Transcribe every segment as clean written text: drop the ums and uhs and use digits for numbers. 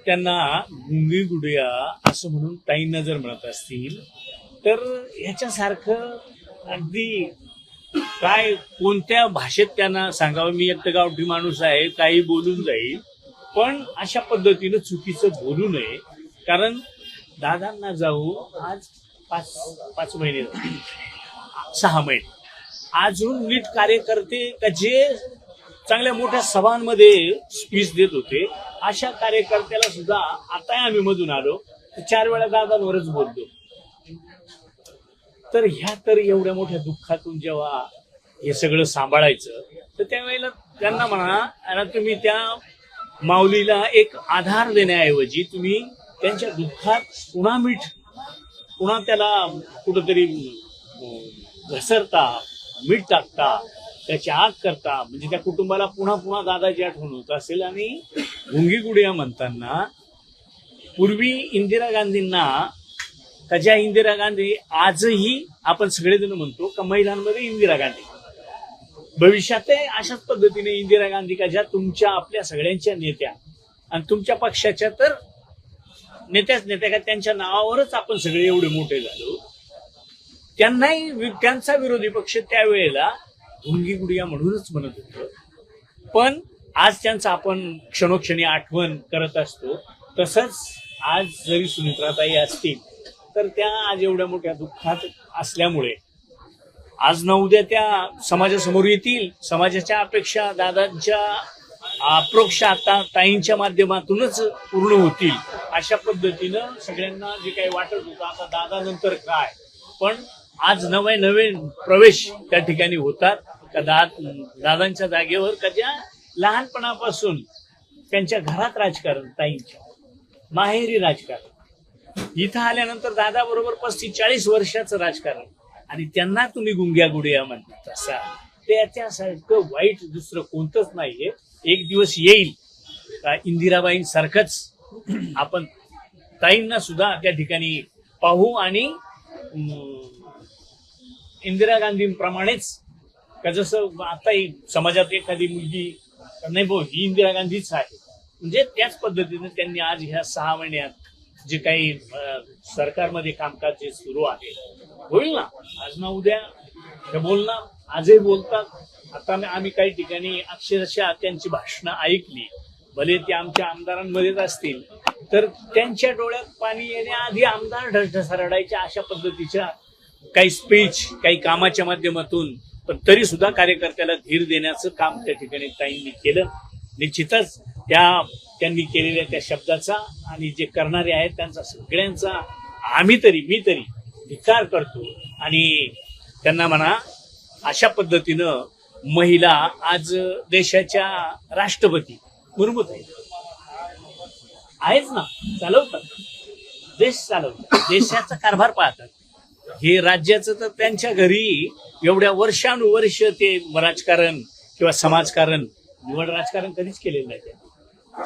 त्यांना गुंगी गुडिया असं म्हणून ताईंना जर म्हणत असतील तर ह्याच्यासारखं अगदी काय कोणत्या भाषेत त्यांना सांगावं. मी एक गावठी माणूस आहे, काही बोलून जाईल, पण अशा पद्धतीनं चुकीचं बोलू नये. कारण दादांना जाऊ आज पाच महिने 6 महिने अजून नीट कार्यकर्ते का जे चांगल्या मोठ्या सभांमध्ये स्पीच देत होते अशा कार्यकर्त्याला सुद्धा आता आम्ही मधून आलो 4 वेळा दादांवरच बोलतो. तर ह्या तर एवढ्या मोठ्या दुःखातून जेव्हा हे सगळं सांभाळायचं तर त्यावेळेला त्यांना म्हणा आणि तुम्ही त्या माऊलीला एक आधार देण्याऐवजी तुम्ही त्यांच्या दुःखात पुन्हा त्याला कुठंतरी घसरता, मीठ टाकता, त्याची आग करता, म्हणजे त्या कुटुंबाला पुन्हा दादाची आठवण होत असेल. आणि गुंगी गुडिया म्हणताना पूर्वी इंदिरा गांधींना का ज्या इंदिरा गांधी आजही आपण सगळेजण म्हणतो का महिलांमध्ये इंदिरा गांधी, भविष्यातही अशाच पद्धतीने इंदिरा गांधी का ज्या तुमच्या आपल्या सगळ्यांच्या नेत्या आणि तुमच्या पक्षाच्या तर नेत्या का त्यांच्या नावावरच आपण सगळे एवढे मोठे झालो. त्यांनाही त्यांचा विरोधी पक्ष त्यावेळेला गुंगी गुडिया म्हणूनच म्हणत होतं. पण आज त्यांचा आपण क्षणोक्षणी आठवण करत असतो. तसंच आज जरी सुनित्राताई असतील तर त्या आज एवढ्या मोठ्या दुःखात असल्यामुळे आज ना उद्या त्या समाजासमोर येतील. समाजाच्या अपेक्षा दादांच्या अप्रोक्ष आता ताईंच्या माध्यमातूनच पूर्ण होतील. अशा पद्धतीनं सगळ्यांना जे काही वाटत होतं आता दादानंतर काय, पण आज नवे प्रवेश त्या ठिकाणी होतात का दादांच्या जागेवर का ज्या लहानपणापासून त्यांच्या घरात राजकारण, ताईंच्या माहेरी राजकारण, इथं आल्यानंतर दादा बरोबर 35-40 वर्षाचं राजकारण, आणि त्यांना तुम्ही गुंग्या गुडिया म्हणतात असा त्याच्यासारखं वाईट दुसरं कोणतंच नाहीये. एक दिवस येईल का इंदिराबाईंसारखंच आपण ताईंना सुद्धा त्या ठिकाणी पाहू आणि इंदिरा गांधींप्रमाणेच का जसं आता समाजात एखादी मुलगी नाही भाऊ ही इंदिरा गांधीच आहे, म्हणजे त्याच पद्धतीने त्यांनी आज ह्या 6 महिन्यात जे काही सरकारमध्ये कामकाज जे सुरू आहे होईल ना, आज ना उद्या ते बोलणार, आजही बोलतात. आता आम्ही काही ठिकाणी अक्षरशः त्यांची भाषणं ऐकली, भले ते आमच्या आमदारांमध्येच असतील, तर त्यांच्या डोळ्यात पाणी येण्याआधी आमदार ढसढसा रडायच्या अशा पद्धतीच्या काही स्पीच, काही कामाच्या माध्यमातून, पण तरी सुद्धा कार्यकर्त्याला धीर देण्याचं काम त्या ठिकाणी ताईंनी केलं. निश्चितच त्यांनी केलेल्या त्या शब्दाचा आणि जे करणारे आहेत त्यांचा सगळ्यांचा मी तरी धिक्कार करतो. आणि त्यांना म्हणा अशा पद्धतीनं महिला आज देशाच्या राष्ट्रपती मुर्मूताई आहेच ना, चालवतात, देश चालवतात, देशाचा कारभार पाहतात. हे राज्याचं तर त्यांच्या घरी एवढ्या वर्षानुवर्ष ते राजकारण किंवा समाजकारण, निवड राजकारण कधीच केलेलं नाही,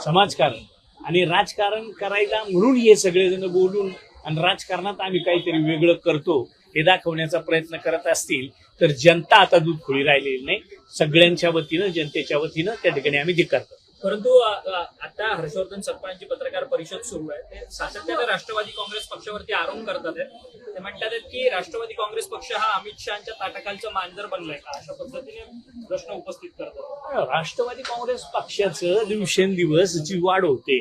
समाजकारण आणि राजकारण करायला म्हणून हे सगळेजण बोलून आणि राजकारणात आम्ही काहीतरी वेगळं करतो हे दाखवण्याचा प्रयत्न करत असतील तर जनता आता दूध खोळी राहिलेली नाही. सगळ्यांच्या वतीनं, जनतेच्या वतीनं त्या ठिकाणी आम्ही धिक्कार करतो. परंतु आता हर्षवर्धन सपकाळांची पत्रकार परिषद सुरू आहे, ते सातत्याने राष्ट्रवादी काँग्रेस पक्षावरती आरोप करतात आहेत. ते म्हणतात आहेत की राष्ट्रवादी काँग्रेस पक्ष हा अमित शहाच्या ताटाखालचं मांजर बनलाय का, अशा पद्धतीने प्रश्न उपस्थित करतात. राष्ट्रवादी काँग्रेस पक्षाचं दिवसेंदिवस जी वाढ होते,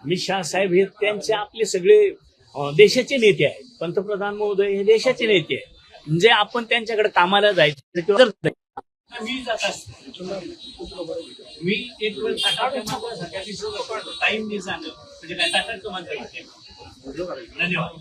अमित शहा साहेब हे त्यांचे आपले सगळे देशाचे नेते आहेत, पंतप्रधान महोदय हे देशाचे नेते आहेत, म्हणजे आपण त्यांच्याकडे कामाला जायचं. मी जात असतो, मी एक वेळ टाईम नाही सांगत म्हणजे काय टाटाचं मानता येते. धन्यवाद.